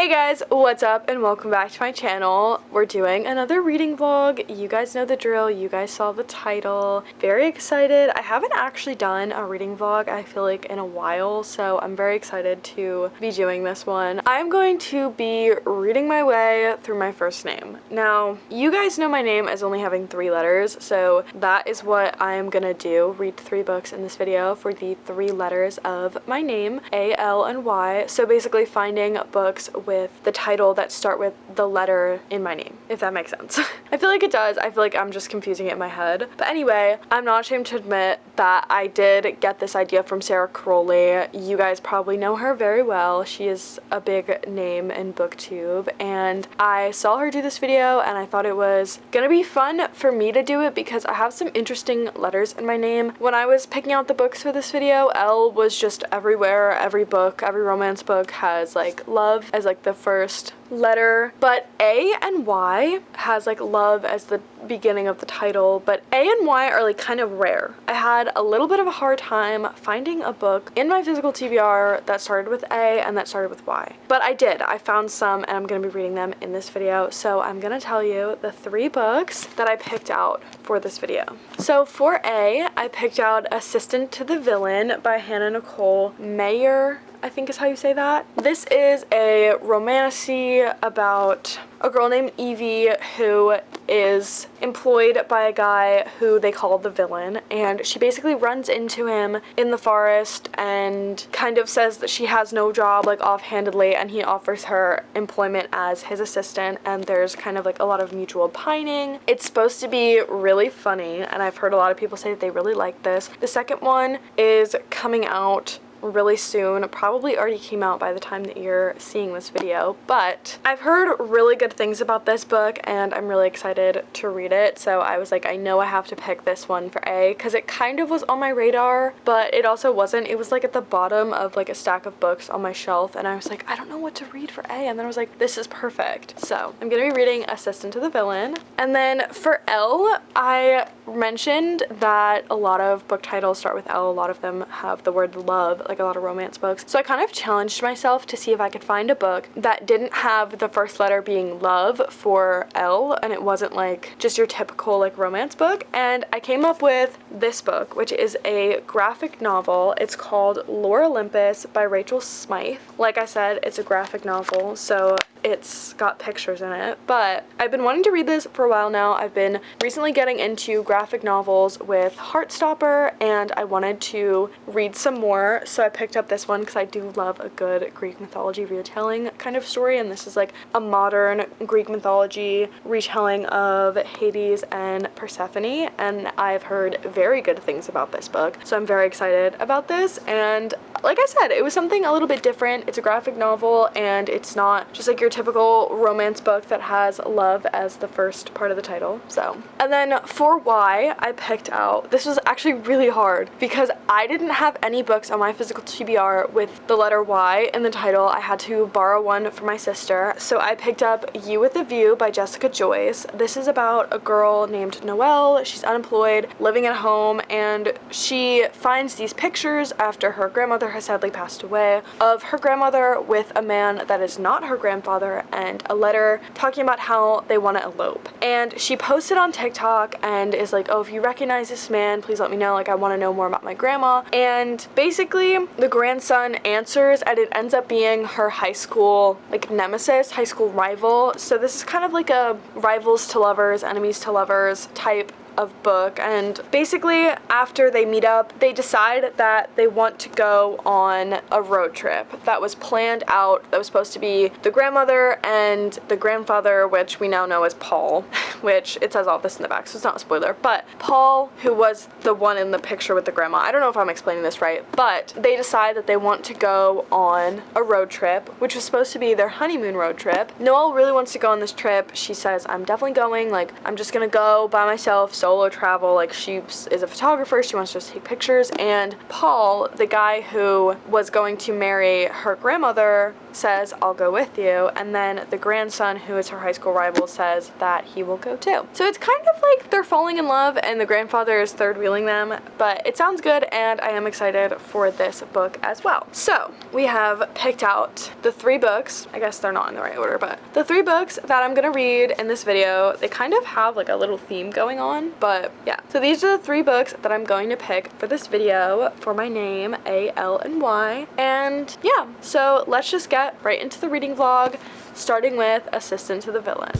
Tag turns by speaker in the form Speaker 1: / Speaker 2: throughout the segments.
Speaker 1: Hey guys, what's up and welcome back to my channel. We're doing another reading vlog. You guys know the drill, you guys saw the title. Very excited. I haven't actually done a reading vlog, I feel like, in a while, so I'm very excited to be doing this one. I'm going to be reading my way through my first name. Now, you guys know my name as only having 3 letters, so that is what I'm gonna do. Read 3 books in this video for the 3 letters of my name, A, L, and Y. So basically finding books with the title that start with the letter in my name, if that makes sense. I feel like it does. I feel like I'm just confusing it in my head. But anyway, I'm not ashamed to admit that I did get this idea from Sarah Crowley. You guys probably know her very well. She is a big name in booktube, and I saw her do this video and I thought it was gonna be fun for me to do it because I have some interesting letters in my name. When I was picking out the books for this video, L was just everywhere. Every book, every romance book has like love as like the first letter, but A and Y has like love as the beginning of the title, but A and Y are like kind of rare. I had a little bit of a hard time finding a book in my physical TBR that started with A and that started with Y, but I did. I found some and I'm gonna be reading them in this video, so I'm gonna tell you the 3 books that I picked out for this video. So for A, I picked out Assistant to the Villain by Hannah Nicole Mayer, I think is how you say that. This is a romantasy about a girl named Evie who is employed by a guy who they call the villain, and she basically runs into him in the forest and kind of says that she has no job, like offhandedly, and he offers her employment as his assistant, and there's kind of like a lot of mutual pining. It's supposed to be really funny, and I've heard a lot of people say that they really like this. The second one is coming out really soon, probably already came out by the time that you're seeing this video, but I've heard really good things about this book and I'm really excited to read it, so I was like, I know I have to pick this one for A because it kind of was on my radar, but it also wasn't. It was like at the bottom of like a stack of books on my shelf, and I was like, I don't know what to read for A, and then I was like, this is perfect. So I'm gonna be reading Assistant to the Villain. And then for L, I mentioned that a lot of book titles start with L. A lot of them have the word love, like a lot of romance books. So I kind of challenged myself to see if I could find a book that didn't have the first letter being love for L, and it wasn't like just your typical like romance book. And I came up with this book, which is a graphic novel. It's called Lore Olympus by Rachel Smythe. Like I said, it's a graphic novel, so it's got pictures in it, but I've been wanting to read this for a while now. I've been recently getting into graphic novels with Heartstopper, and I wanted to read some more, so I picked up this one because I do love a good Greek mythology retelling kind of story, and this is like a modern Greek mythology retelling of Hades and Persephone, and I've heard very good things about this book, so I'm very excited about this. And like I said, it was something a little bit different. It's a graphic novel, and it's not just like your typical romance book that has love as the first part of the title. So, and then for Y, I picked out, this was actually really hard because I didn't have any books on my physical TBR with the letter Y in the title. I had to borrow one from my sister, so I picked up You with a View by Jessica Joyce. This is about a girl named Noelle. She's unemployed, living at home, and she finds these pictures after her grandmother has sadly passed away of her grandmother with a man that is not her grandfather, and a letter talking about how they want to elope. And she posted on TikTok and is like, oh, if you recognize this man, please let me know, like I want to know more about my grandma. And basically the grandson answers, and it ends up being her high school like nemesis, high school rival. So this is kind of like a rivals to lovers, enemies to lovers type of book, and basically after they meet up, they decide that they want to go on a road trip that was planned out, that was supposed to be the grandmother and the grandfather, which we now know as Paul, which it says all this in the back, so it's not a spoiler, but Paul, who was the one in the picture with the grandma, I don't know if I'm explaining this right, but they decide that they want to go on a road trip, which was supposed to be their honeymoon road trip. Noelle really wants to go on this trip. She says, I'm definitely going, like I'm just gonna go by myself solo travel. Like, she is a photographer, she wants to just take pictures, and Paul, the guy who was going to marry her grandmother, says, I'll go with you, and then the grandson, who is her high school rival, says that he will go too. So it's kind of like they're falling in love and the grandfather is third wheeling them, but it sounds good and I am excited for this book as well. So we have picked out the 3 books. I guess they're not in the right order, but the 3 books that I'm gonna read in this video. They kind of have like a little theme going on, but yeah. So these are the 3 books that I'm going to pick for this video for my name, A-L and Y. And yeah, so let's just get right into the reading vlog, starting with Assistant to the Villain.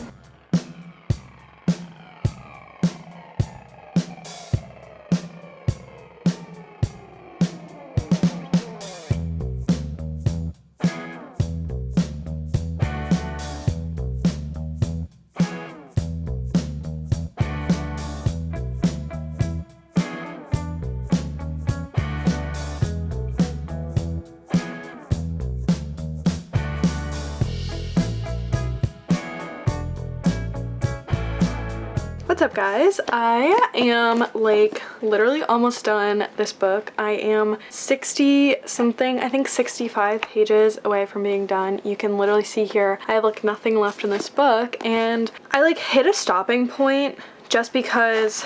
Speaker 1: What's up, guys? I am like literally almost done this book. I am 60 something, I think 65 pages away from being done. You can literally see here I have like nothing left in this book, and I like hit a stopping point just because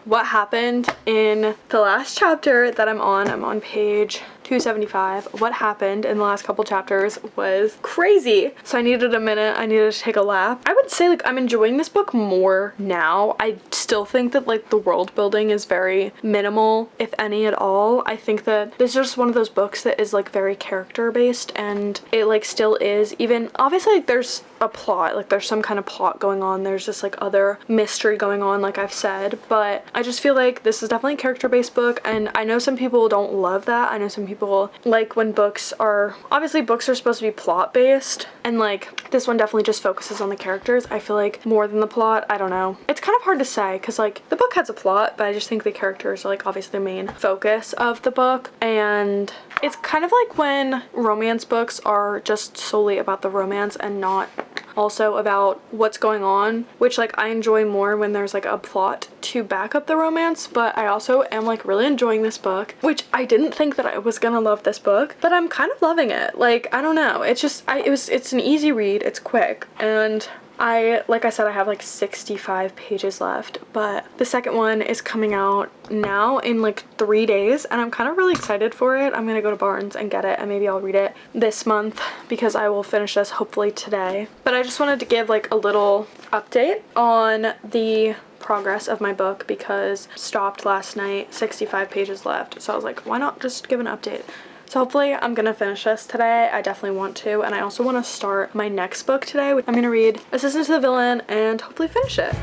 Speaker 1: what happened in the last chapter that I'm on page 275. What happened in the last couple chapters was crazy. So I needed a minute. I needed to take a lap. I would say like I'm enjoying this book more now. I still think that like the world building is very minimal, if any at all. I think that this is just one of those books that is like very character based, and it like still is. Even obviously like there's a plot, like there's some kind of plot going on. There's just like other mystery going on, like I've said, but I just feel like this is definitely a character based book, and I know some people don't love that. I know some people like when books are, obviously books are supposed to be plot based, and like this one definitely just focuses on the characters. I feel like more than the plot. I don't know. It's kind of hard to say because like the book has a plot, but I just think the characters are like obviously the main focus of the book, and it's kind of like when romance books are just solely about the romance and not also about what's going on, which like I enjoy more when there's like a plot to back up the romance. But I also am like really enjoying this book, which I didn't think that I was gonna love this book, but I'm kind of loving it. Like, I don't know, it's just it's an easy read, it's quick, and like I said, I have like 65 pages left, but the second one is coming out now in like 3 days, and I'm kind of really excited for it. I'm gonna go to Barnes and get it, and maybe I'll read it this month because I will finish this hopefully today. But I just wanted to give like a little update on the progress of my book because stopped last night, 65 pages left, so I was like, why not just give an update? So hopefully I'm gonna finish this today. I definitely want to, and I also want to start my next book today. I'm gonna read Assistant to the Villain and hopefully finish it.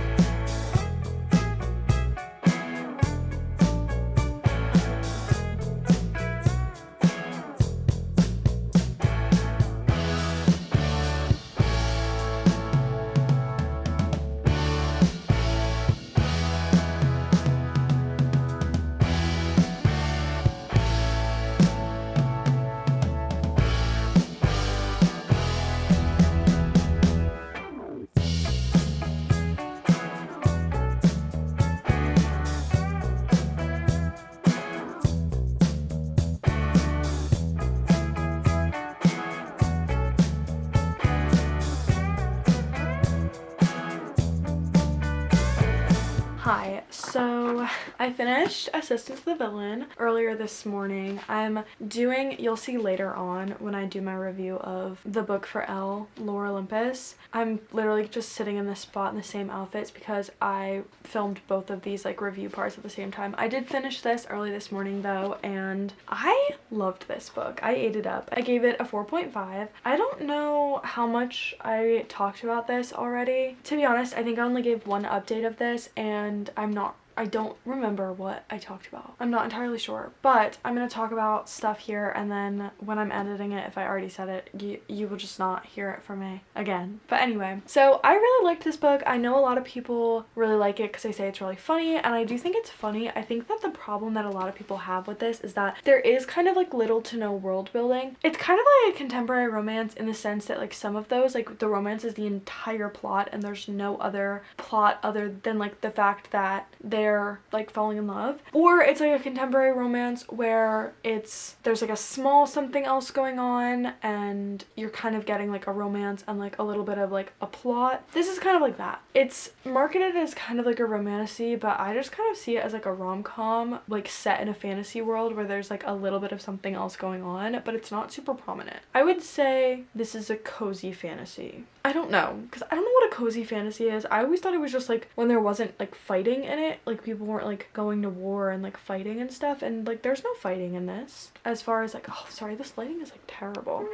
Speaker 1: Hi, so I finished Assistant to the Villain earlier this morning. I'm doing, you'll see later on when I do my review of the book for Elle, Lore Olympus, I'm literally just sitting in this spot in the same outfits because I filmed both of these like review parts at the same time. I did finish this early this morning though, and I loved this book. I ate it up. I gave it a 4.5. I don't know how much I talked about this already. To be honest, I think I only gave one update of this, and I'm not I don't remember what I talked about. I'm not entirely sure, but I'm gonna talk about stuff here, and then when I'm editing it, if I already said it, you will just not hear it from me again. But anyway, so I really liked this book. I know a lot of people really like it because they say it's really funny, and I do think it's funny. I think that the problem that a lot of people have with this is that there is kind of like little to no world building. It's kind of like a contemporary romance in the sense that like some of those, like the romance is the entire plot and there's no other plot other than like the fact that they're like falling in love. Or it's like a contemporary romance where there's like a small something else going on and you're kind of getting like a romance and like a little bit of like a plot. This is kind of like that. It's marketed as kind of like a romantasy, but I just kind of see it as like a rom-com, like set in a fantasy world where there's like a little bit of something else going on, but it's not super prominent. I would say this is a cozy fantasy. I don't know, because I don't know what a cozy fantasy is. I always thought it was just like when there wasn't like fighting in it, like people weren't like going to war and like fighting and stuff, and like there's no fighting in this. As far as like, oh sorry, this lighting is like terrible.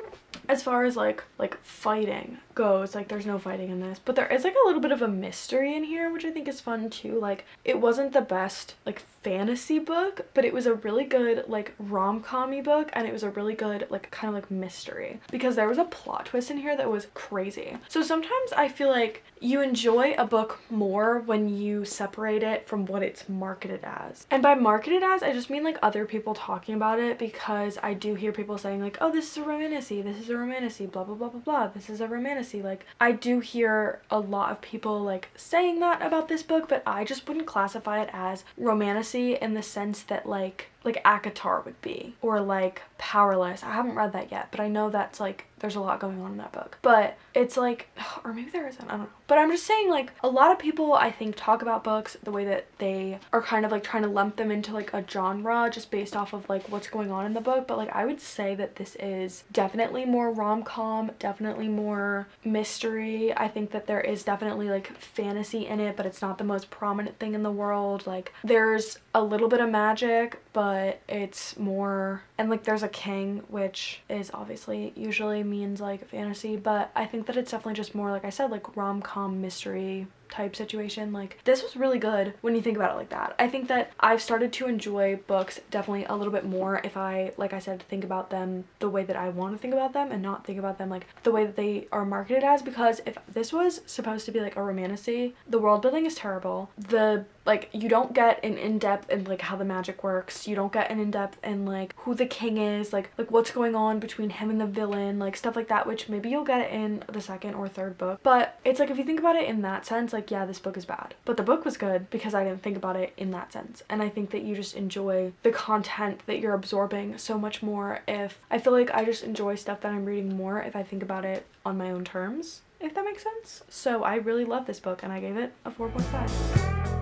Speaker 1: As far as like fighting goes, like there's no fighting in this, but there is like a little bit of a mystery in here, which I think is fun too. Like it wasn't the best like fantasy book, but it was a really good like rom-com-y book, and it was a really good like kind of like mystery because there was a plot twist in here that was crazy. So sometimes I feel like you enjoy a book more when you separate it from what it's marketed as. And by marketed as, I just mean like other people talking about it, because I do hear people saying like, oh, this is a romantasy, this is a romantasy, blah blah blah blah blah, this is a romantasy. Like I do hear a lot of people like saying that about this book, but I just wouldn't classify it as romantasy in the sense that like ACOTAR would be, or like Powerless. I haven't read that yet, but I know that's like there's a lot going on in that book. But it's like, or maybe there isn't, I don't know. But I'm just saying like a lot of people I think talk about books the way that they are kind of like trying to lump them into like a genre just based off of like what's going on in the book. But like I would say that this is definitely more rom-com, definitely more mystery. I think that there is definitely like fantasy in it, but it's not the most prominent thing in the world. Like there's a little bit of magic, but it's more, and like there's a king, which is obviously usually means like fantasy, but I think that it's definitely just more, like I said, like rom-com mystery type situation. Like this was really good when you think about it like that. I think that I've started to enjoy books definitely a little bit more if I, like I said, think about them the way that I want to think about them and not think about them like the way that they are marketed as, because if this was supposed to be like a romantasy, the world building is terrible. Like you don't get an in-depth in like how the magic works. You don't get an in-depth in like who the king is, like what's going on between him and the villain, like stuff like that, which maybe you'll get it in the second or third book. But it's like if you think about it in that sense, like yeah, this book is bad, but the book was good because I didn't think about it in that sense. And I think that you just enjoy the content that you're absorbing so much more. If I feel like I just enjoy stuff that I'm reading more if I think about it on my own terms, if that makes sense. So I really love this book and I gave it a 4.5.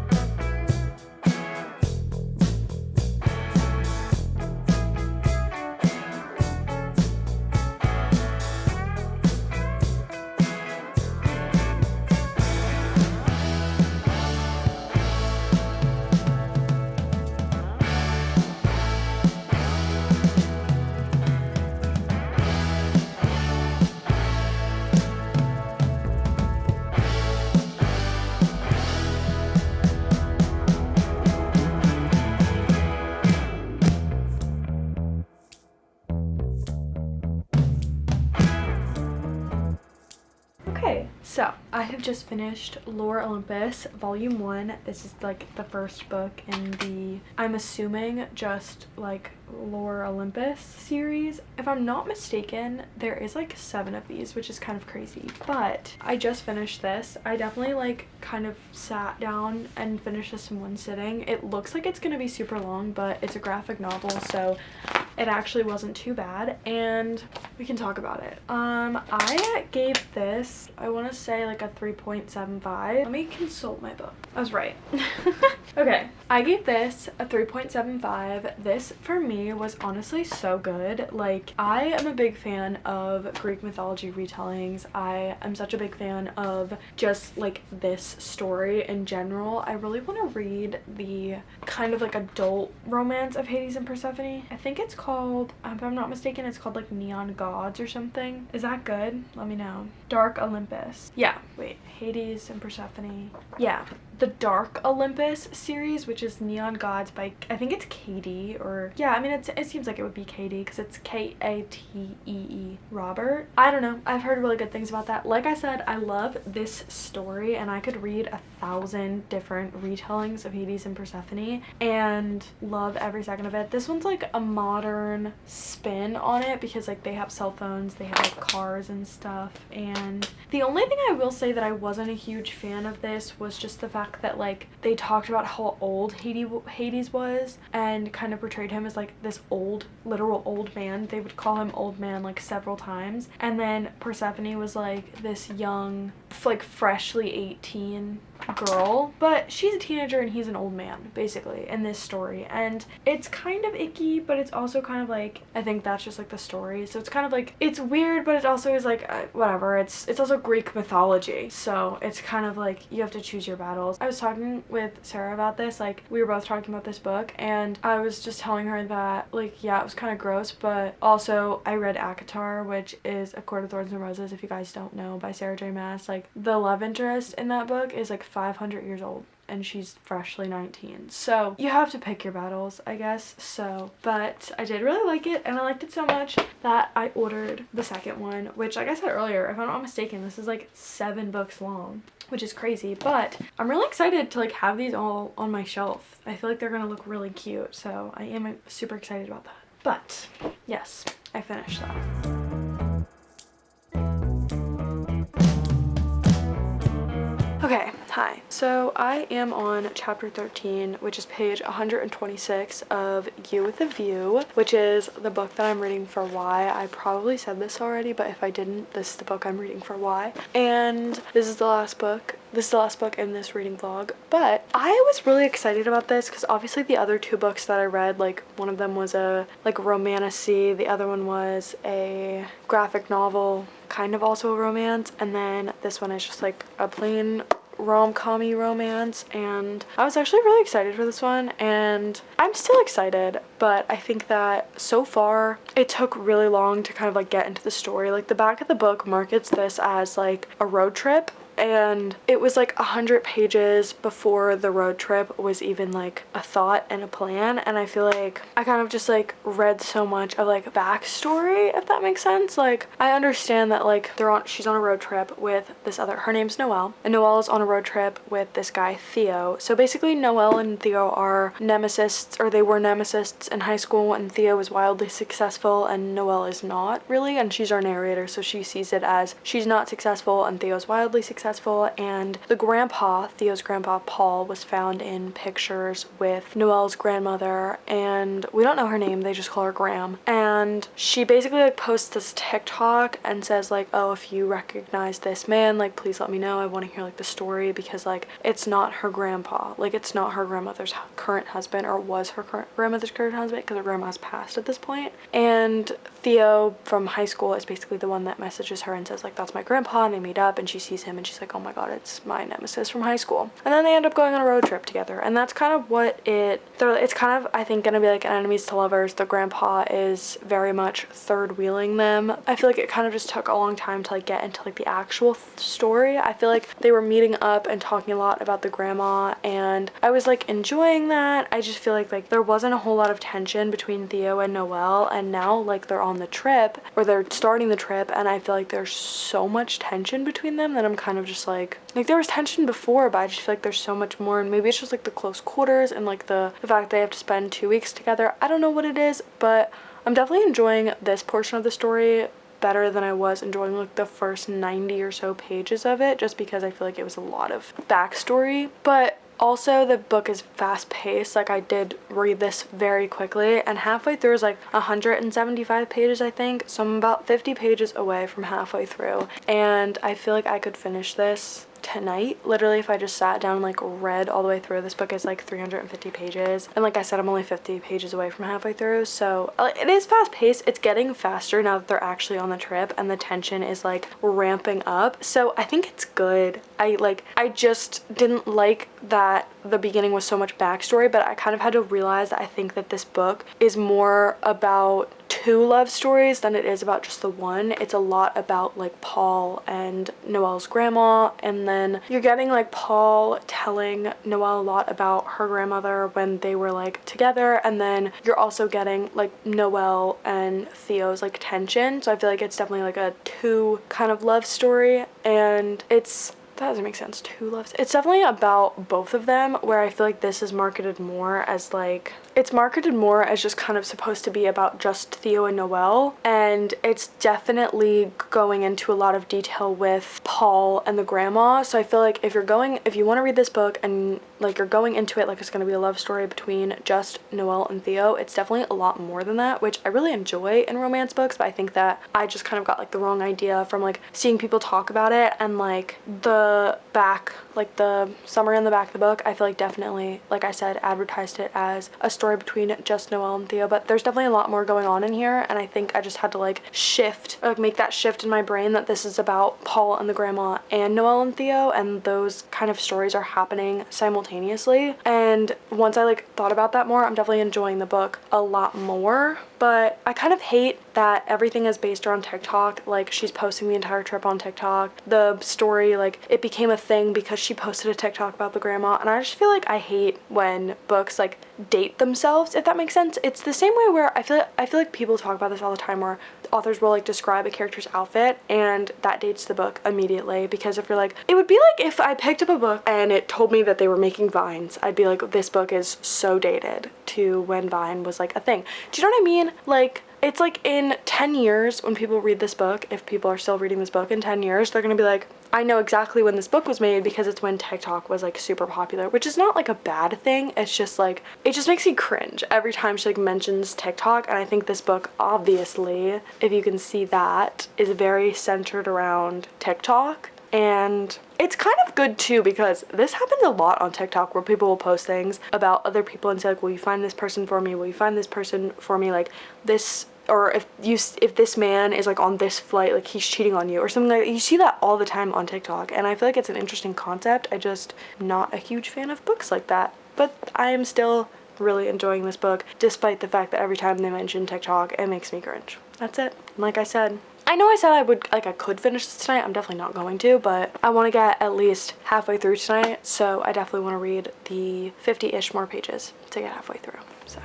Speaker 1: So I have just finished Lore Olympus Volume 1. This is like the first book in the, I'm assuming, just like Lore Olympus series. If I'm not mistaken, there is like 7 of these, which is kind of crazy. But I just finished this. I definitely like kind of sat down and finished this in one sitting. It looks like it's gonna be super long, but it's a graphic novel, so it actually wasn't too bad, and we can talk about it. I gave this, I want to say like a 3.75. Let me consult my book. I was right. Okay, I gave this a 3.75. This for me was honestly so good. Like I am a big fan of Greek mythology retellings. I am such a big fan of just like this story in general. I really want to read the kind of like adult romance of Hades and Persephone. I think it's called, if I'm not mistaken, it's called like Neon Gods or something. Is that good? Let me know. Dark Olympus. Yeah, wait, Hades and Persephone. Yeah, the Dark Olympus series, which is Neon Gods by, I think it's Katie, or yeah, I mean it seems like it would be Katie because it's Katee Robert. I don't know, I've heard really good things about that. Like I said, I love this story and I could read 1,000 different retellings of Hades and Persephone and love every second of it. This one's like a modern spin on it because like they have cell phones, they have like cars and stuff. And the only thing I will say that I wasn't a huge fan of this was just the fact that like they talked about how old Hades was and kind of portrayed him as like this old, literal old man. They would call him old man like several times. And then Persephone was like this young, like freshly 18 girl, but she's a teenager and he's an old man basically in this story, and it's kind of icky, but it's also kind of like, I think that's just like the story, so it's kind of like, it's weird, but it also is like whatever. It's also Greek mythology, so it's kind of like you have to choose your battles. I was talking with Sarah about this, like we were both talking about this book, and I was just telling her that like, yeah, it was kind of gross, but also I read ACOTAR, which is A Court of Thorns and Roses, if you guys don't know, by Sarah J Maas. Like the love interest in that book is like 500 years old and she's freshly 19, so you have to pick your battles, I guess. So but I did really like it, and I liked it so much that I ordered the second one, which, like I said earlier, if I'm not mistaken, this is like 7 books long, which is crazy, but I'm really excited to like have these all on my shelf. I feel like they're gonna look really cute, so I am super excited about that. But yes, I finished that. Okay, hi. So I am on chapter 13, which is page 126 of You with a View, which is the book that I'm reading for Y. I probably said this already, but if I didn't, this is the book I'm reading for Y. And this is the last book. This is the last book in this reading vlog, but I was really excited about this because obviously the other 2 books that I read, like one of them was a like romantasy, the other one was a graphic novel, kind of also a romance, and then this one is just like a plain rom-com-y romance, and I was actually really excited for this one, and I'm still excited, but I think that so far it took really long to kind of like get into the story. Like the back of the book markets this as like a road trip, and it was like 100 pages before the road trip was even like a thought and a plan, and I feel like I kind of just like read so much of like backstory, if that makes sense. Like I understand that like she's on a road trip with this other, her name's Noelle, and Noelle is on a road trip with this guy Theo. So basically Noelle and Theo are nemesis, or they were nemesis in high school, and Theo is wildly successful and Noelle is not really, and she's our narrator, so she sees it as she's not successful and Theo's wildly successful. And the grandpa, Theo's grandpa Paul, was found in pictures with Noelle's grandmother, and we don't know her name, they just call her Graham. And she basically like posts this TikTok and says like, oh, if you recognize this man, like please let me know, I want to hear like the story, because like it's not her grandpa, like it's not her grandmother's current husband, or was her grandmother's current husband, because her grandma's passed at this point. And Theo from high school is basically the one that messages her and says like, that's my grandpa, and they meet up and she sees him and she's like, oh my god, it's my nemesis from high school. And then they end up going on a road trip together, and that's kind of what it's kind of, I think, gonna be like an enemies to lovers. The grandpa is very much third wheeling them. I feel like it kind of just took a long time to like get into like the actual story. I feel like they were meeting up and talking a lot about the grandma, and I was like enjoying that. I just feel like there wasn't a whole lot of tension between Theo and Noelle, and now like they're on the trip, or they're starting the trip, and I feel like there's so much tension between them that I'm kind of just like there was tension before, but I just feel like there's so much more, and maybe it's just like the close quarters and like the fact they have to spend 2 weeks together. I don't know what it is, but I'm definitely enjoying this portion of the story better than I was enjoying like the first 90 or so pages of it, just because I feel like it was a lot of backstory. But also the book is fast paced. Like I did read this very quickly, and halfway through is like 175 pages, I think, so I'm about 50 pages away from halfway through, and I feel like I could finish this tonight, literally, if I just sat down and like read all the way through. This book is like 350 pages, and like I said, I'm only 50 pages away from halfway through, so it is fast paced. It's getting faster now that they're actually on the trip, and the tension is like ramping up, so I think it's good. I just didn't like that the beginning was so much backstory, but I kind of had to realize that I think that this book is more about two love stories than it is about just the one. It's a lot about like Paul and Noelle's grandma, and then you're getting like Paul telling Noelle a lot about her grandmother when they were like together, and then you're also getting like Noelle and Theo's like tension. So I feel like it's definitely like a two kind of love story, and that doesn't make sense. Two loves. It's definitely about both of them, where I feel like this is marketed more as like, it's marketed more as just kind of supposed to be about just Theo and Noelle, and it's definitely going into a lot of detail with Paul and the grandma. So I feel like if you want to read this book and like you're going into it like it's going to be a love story between just Noelle and Theo, it's definitely a lot more than that, which I really enjoy in romance books, but I think that I just kind of got like the wrong idea from like seeing people talk about it, and like the back, like the summary on the back of the book, I feel like definitely, like I said, advertised it as a story between just Noelle and Theo, but there's definitely a lot more going on in here, and I think I just had to like make that shift in my brain that this is about Paul and the grandma and Noelle and Theo, and those kind of stories are happening simultaneously. And once I like thought about that more, I'm definitely enjoying the book a lot more. But I kind of hate that everything is based around TikTok. Like, she's posting the entire trip on TikTok. The story, like, it became a thing because she posted a TikTok about the grandma, and I just feel like I hate when books like date themselves, if that makes sense. It's the same way where I feel like people talk about this all the time, where authors will like describe a character's outfit and that dates the book immediately. Because if you're like, it would be like if I picked up a book and it told me that they were making Vines, I'd be like, this book is so dated to when Vine was like a thing. Do you know what I mean? Like, it's like in 10 years when people read this book, if people are still reading this book in 10 years, they're gonna be like, I know exactly when this book was made because it's when TikTok was like super popular, which is not like a bad thing. It's just like, it just makes me cringe every time she like mentions TikTok. And I think this book, obviously, if you can see that, is very centered around TikTok. And it's kind of good too, because this happens a lot on TikTok where people will post things about other people and say like, will you find this person for me? Will you find this person for me? Like this, or if this man is like on this flight, like he's cheating on you or something like that. You see that all the time on TikTok, and I feel like it's an interesting concept. I just not a huge fan of books like that, but I am still really enjoying this book despite the fact that every time they mention TikTok it makes me cringe. That's it. Like I said, I know I said I could finish this tonight. I'm definitely not going to, but I want to get at least halfway through tonight, so I definitely want to read the 50-ish more pages to get halfway through, so.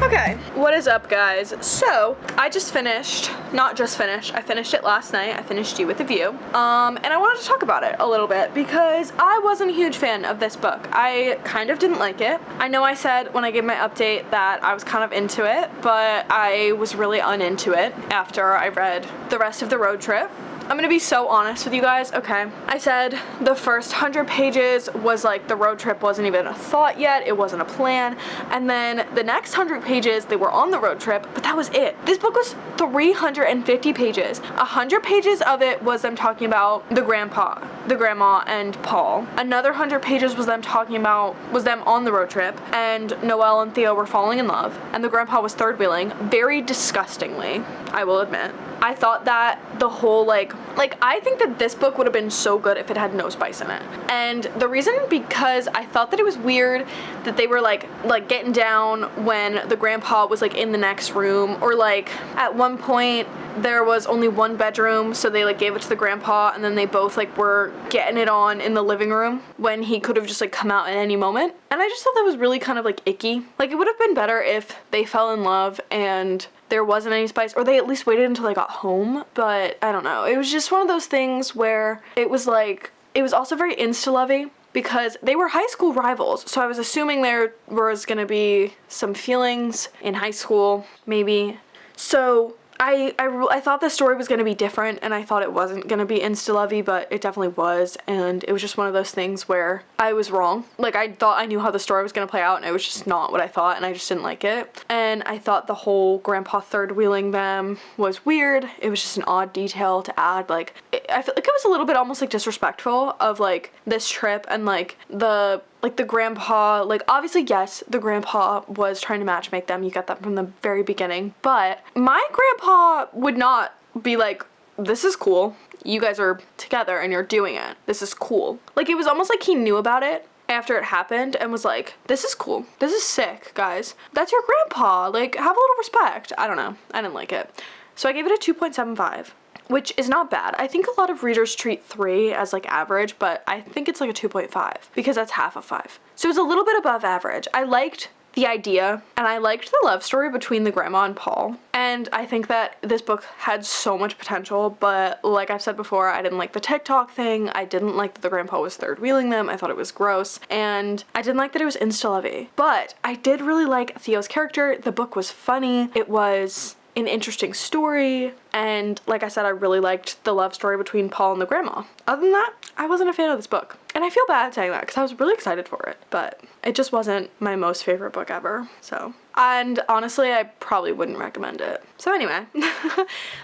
Speaker 1: Okay, what is up, guys? So I just finished, not just finished, I finished it last night. I finished You with a View, and I wanted to talk about it a little bit because I wasn't a huge fan of this book. I kind of didn't like it. I know I said when I gave my update that I was kind of into it, but I was really uninto it after I read the rest of The Road Trip. I'm gonna be so honest with you guys, okay? I said the first 100 pages was like the road trip wasn't even a thought yet, it wasn't a plan, and then the next 100 pages, they were on the road trip, but that was it. This book was 350 pages. 100 pages of it was them talking about the grandpa, the grandma, and Paul. Another 100 pages was them on the road trip, and Noelle and Theo were falling in love, and the grandpa was third wheeling, very disgustingly, I will admit. I thought that the whole like I think that this book would have been so good if it had no spice in it. And the reason, because I thought that it was weird that they were like getting down when the grandpa was like in the next room, or like at one point there was only one bedroom, so they like gave it to the grandpa, and then they both like were getting it on in the living room when he could have just like come out at any moment. And I just thought that was really kind of like icky. Like, it would have been better if they fell in love and there wasn't any spice, or they at least waited until they got home. But I don't know, it was just one of those things where it was like, it was also very insta-lovey because they were high school rivals, so I was assuming there was gonna be some feelings in high school, maybe. So I thought the story was going to be different, and I thought it wasn't going to be insta-lovey, but it definitely was, and it was just one of those things where I was wrong. Like, I thought I knew how the story was going to play out, and it was just not what I thought, and I just didn't like it. And I thought the whole grandpa third-wheeling them was weird. It was just an odd detail to add. Like, I feel like it was a little bit almost like disrespectful of like this trip, and like the grandpa, like, obviously, yes, the grandpa was trying to matchmake them. You get that from the very beginning. But my grandpa would not be like, this is cool. you guys are together and you're doing it. This is cool. Like, it was almost like he knew about it after it happened and was like, this is cool. This is sick, guys. That's your grandpa. Like, have a little respect. I don't know. I didn't like it. So I gave it a 2.75, which is not bad. I think a lot of readers treat 3 as like average, but I think it's like a 2.5 because that's half of 5. So it was a little bit above average. I liked the idea and I liked the love story between the grandma and Paul. And I think that this book had so much potential, but like I've said before, I didn't like the TikTok thing. I didn't like that the grandpa was third wheeling them. I thought it was gross. And I didn't like that it was insta-lovey. But I did really like Theo's character. The book was funny. It was an interesting story, and like I said, I really liked the love story between Paul and the grandma. Other than that, I wasn't a fan of this book. And I feel bad saying that because I was really excited for it, but it just wasn't my most favorite book ever. So, and honestly, I probably wouldn't recommend it. So anyway,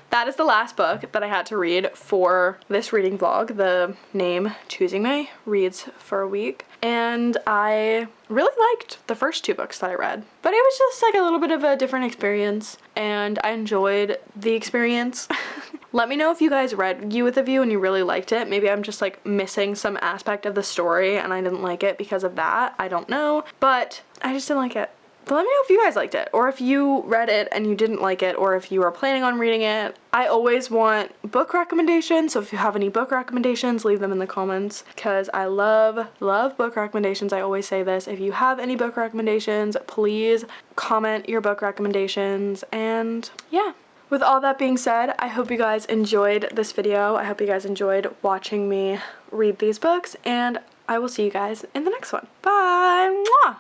Speaker 1: that is the last book that I had to read for this reading vlog. The name Choosing May reads for a week. And I really liked the first 2 books that I read, but it was just like a little bit of a different experience, and I enjoyed the experience. Let me know if you guys read You With A View and you really liked it. Maybe I'm just like missing some aspect of the story and I didn't like it because of that. I don't know, but I just didn't like it. But let me know if you guys liked it, or if you read it and you didn't like it, or if you are planning on reading it. I always want book recommendations, so if you have any book recommendations, leave them in the comments, because I love book recommendations. I always say this. If you have any book recommendations, please comment your book recommendations, and yeah. With all that being said, I hope you guys enjoyed this video. I hope you guys enjoyed watching me read these books, and I will see you guys in the next one. Bye! Mwah!